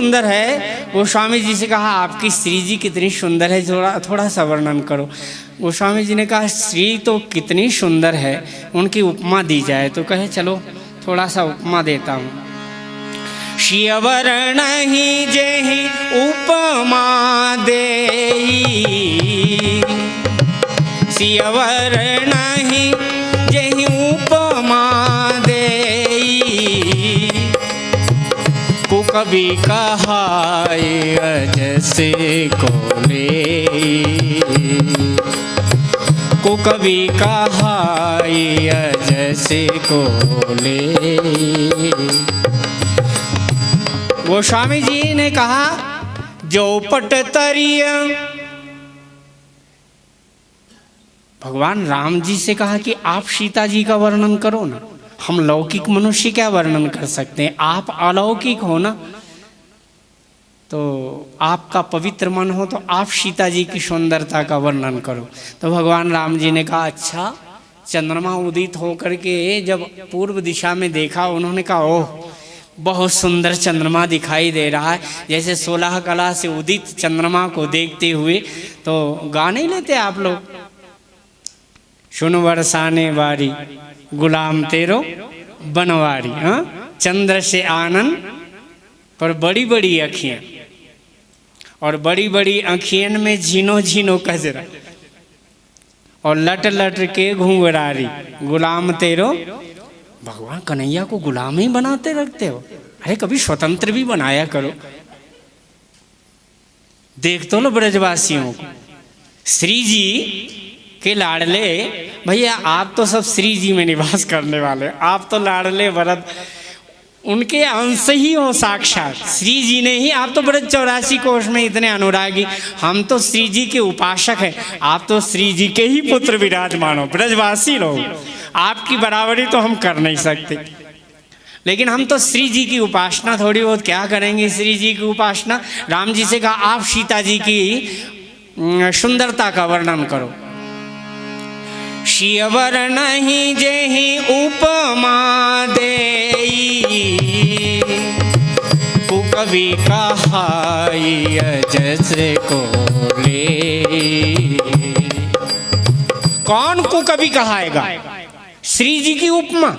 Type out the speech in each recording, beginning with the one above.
सुंदर है। गोस्वामी जी से कहा आपकी श्री जी कितनी सुंदर है, थोड़ा सा वर्णन करो। गोस्वामी जी ने कहा श्री तो कितनी सुंदर है, उनकी उपमा दी जाए। तो कहे चलो थोड़ा सा उपमा देता हूँ। शिवर्ण ही जेहि उपमा देई, शिवर्ण ही जेहि उपमा देई, कुकवि कहाय अजसे को लेई, कुकवि कहाय अजसे को लेई। गोस्वामी जी ने कहा जो पट तरिय, भगवान राम जी से कहा कि आप सीता जी का वर्णन करो ना, हम लौकिक मनुष्य क्या वर्णन कर सकते हैं, आप अलौकिक हो ना, तो आपका पवित्र मन हो तो आप सीता जी की सुंदरता का वर्णन करो। तो भगवान राम जी ने कहा अच्छा। चंद्रमा उदित होकर के जब पूर्व दिशा में देखा, उन्होंने कहा ओह बहुत सुंदर चंद्रमा दिखाई दे रहा है, जैसे 16 कला से उदित चंद्रमा को देखते हुए। तो गा नहीं लेते आप लोग, सुन बरसाने वारी गुलाम तेरो बनवारी, हाँ चंद्र से आनंद पर बड़ी बड़ी अखियां, और बड़ी बड़ी अखियन में झीनो झीनो कजरा, और लट लट के घुंघरारी, गुलाम तेरो। भगवान कन्हैया को गुलाम ही बनाते रखते हो, अरे कभी स्वतंत्र भी बनाया करो। देख तो लो ब्रजवासियों को, श्री जी के लाडले, भैया आप तो सब श्री जी में निवास करने वाले, आप तो लाडले भरत उनके अंश ही हो साक्षात, श्री जी ने ही। आप तो ब्रज 84 कोष में इतने अनुरागी, हम तो श्री जी के उपासक हैं, आप तो श्री जी के ही पुत्र विराजमान हो, ब्रजवासी लोग। आपकी बराबरी तो हम कर नहीं सकते, लेकिन हम तो श्री जी की उपासना थोड़ी बहुत क्या करेंगे। श्री जी की उपासना, राम जी से कहा आप सीता जी की सुंदरता का वर्णन करो। शिवर्ण ही जेहि उपमा देई, कुकवि कहाय अजसे को लेई। कौन कुकवि कहाएगा? श्री जी की उपमा।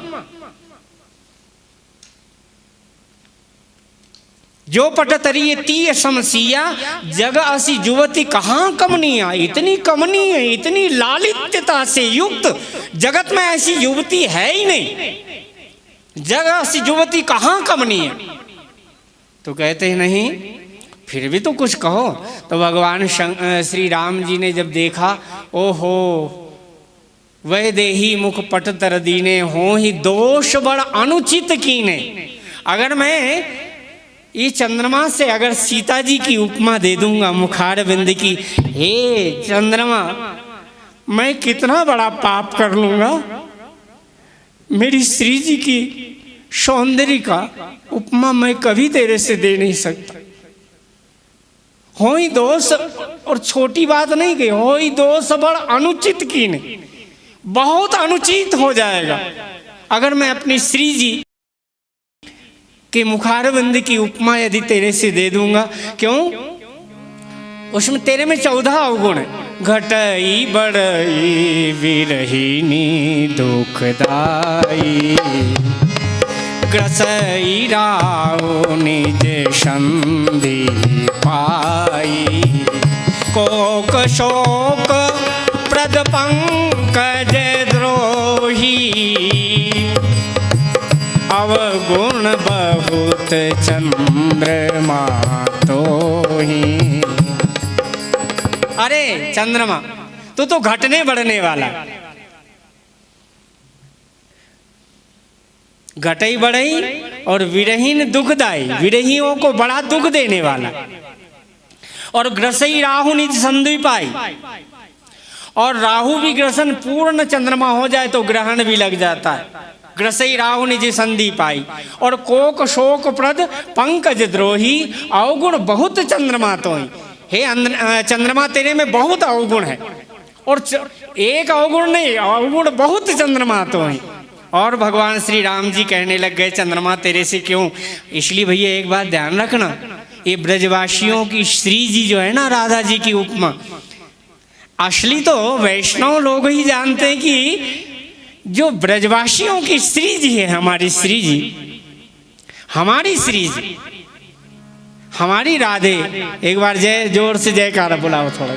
जो पटतरी तीय समसिया, जग असी युवती कहाँ कमनीय, इतनी कमनीय, इतनी लालित्यता से युक्त जगत में ऐसी युवती है ही नहीं, जग असी युवती कहाँ कमनीय। तो कहते हैं नहीं, फिर भी तो कुछ कहो। तो भगवान श्री राम जी ने जब देखा, ओहो वह देही मुख पट तर दीने, हो ही दोष बड़ अनुचित कीने। अगर मैं ये चंद्रमा से अगर सीता जी की उपमा दे दूंगा मुखार बिंद की, हे चंद्रमा मैं कितना बड़ा पाप कर लूंगा, मेरी श्री जी की सौंदर्य का उपमा मैं कभी तेरे से दे नहीं सकता। हो ही दोष, और छोटी बात नहीं कही, हो ही दोष बड़ अनुचित कीने, बहुत अनुचित हो जाएगा अगर मैं अपनी श्री जी कि मुखारबंद की उपमा यदि तेरे से दे दूंगा। क्यों? उसमें तेरे में 14 अवगुण है। घटई बड़ई विरहिनी दुखदाई, ग्रसई राव निज संधि पाई, कोक शोक प्रद पंकज द्रोही, अवगुण बहुत चंद्रमा तो ही। अरे चंद्रमा तू तो घटने बढ़ने वाला, घटई बढ़ई और विरहीन दुखदाई, विरहियों को बड़ा दुख देने वाला, और ग्रसई राहु निज संधि पाई, और राहु भी ग्रसन पूर्ण चंद्रमा हो जाए तो ग्रहण भी लग जाता है। ग्रसई राहु निज संधि पाई, और कोक शोक प्रद पंकज द्रोही, अवगुण बहुत चंद्रमा तो ही। हे चंद्रमा तेरे में बहुत अवगुण है, और एक अवगुण नहीं, अवगुण बहुत चंद्रमा तो ही। और भगवान श्री राम जी कहने लग गए चंद्रमा तेरे से क्यों? इसलिए भैया एक बात ध्यान रखना, ये ब्रजवासियों की श्री जी जो है ना, राधा जी की उपमा, असली तो वैष्णव लोग ही जानते हैं कि जो ब्रजवासियों की श्री जी है, हमारी श्री जी, हमारी श्री जी, हमारी राधे। एक बार जय, जोर से जयकारा बुलाओ थोड़ा,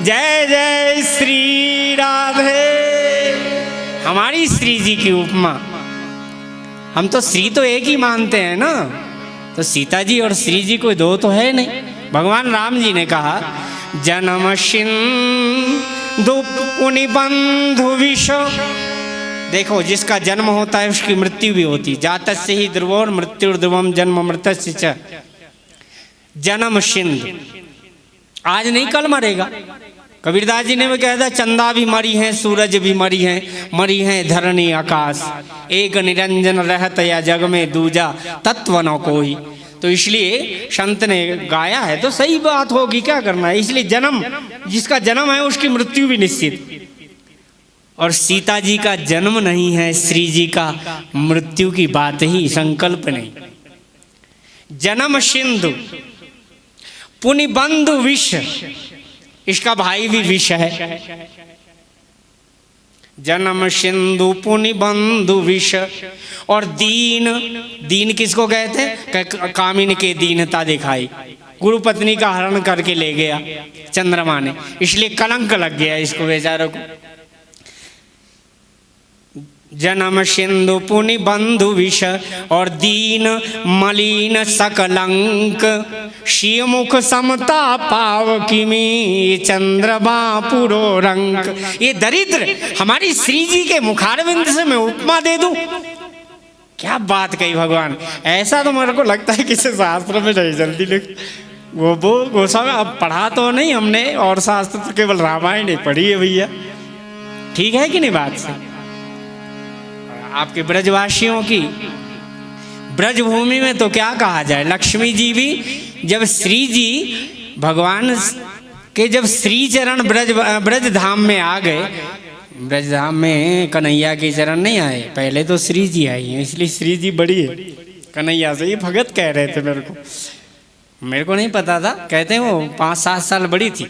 जय जय श्री राधे। हमारी श्री जी की उपमा, हम तो श्री तो एक ही मानते हैं ना, तो सीता जी और श्री जी कोई दो तो है नहीं। भगवान राम जी ने कहा, जन्म सिंधु पुनि बंधु विष। देखो, जिसका जन्म होता है उसकी मृत्यु भी होती, जातस्य ही ध्रुवोर मृत्यु ध्रुवम जन्म मृतस्य च। जन्म सिंधु, आज नहीं कल मरेगा। कबीरदास जी ने भी कहा था, चंदा भी मरी हैं, सूरज भी मरी हैं धरणी आकाश, एक निरंजन रहत या जग में दूजा तत्व न कोई। तो इसलिए संत ने गाया है तो सही बात होगी, क्या करना है। इसलिए जन्म, जिसका जन्म है उसकी मृत्यु भी निश्चित। और सीता जी का जन्म नहीं है, श्री जी का मृत्यु की बात ही संकल्प नहीं। जन्म सिंधु पुनि बंधु विष, इसका भाई भी विष है। जन्म सिंधु पुनि बंधु विष। और दीन, दीन किसको कहते हैं? कामिन के दीनता दिखाई, गुरु पत्नी का हरण करके ले गया चंद्रमा ने, इसलिए कलंक लग गया इसको बेचारों को। जन्म सिंधु पुनि बंधु विष और दीन मलिन सकलंक, शिवमुख समता पाव किमी चंद्रमा पुरो रंक। ये दरिद्र हमारी श्री जी के मुखारविंद से मैं उपमा दे दूं, क्या बात कही भगवान। ऐसा तो मेरे को लगता है किसी शास्त्र में नहीं जल्दी लिख, वो गोस्वामी अब पढ़ा तो नहीं हमने, और शास्त्र तो केवल रामायण ही पढ़ी है भैया, ठीक है कि नहीं बात से। आपके ब्रजवासियों की ब्रजभूमि में तो क्या कहा जाए, लक्ष्मी जी भी जब श्री जी भगवान के जब श्री चरण ब्रज धाम में आ गए, ब्रज धाम में कन्हैया के चरण नहीं आए, पहले तो श्री जी आई हैं, इसलिए श्री जी बड़ी है कन्हैया से। ये भगत कह रहे थे, मेरे को नहीं पता था, कहते हैं वो 5-7 साल बड़ी थी।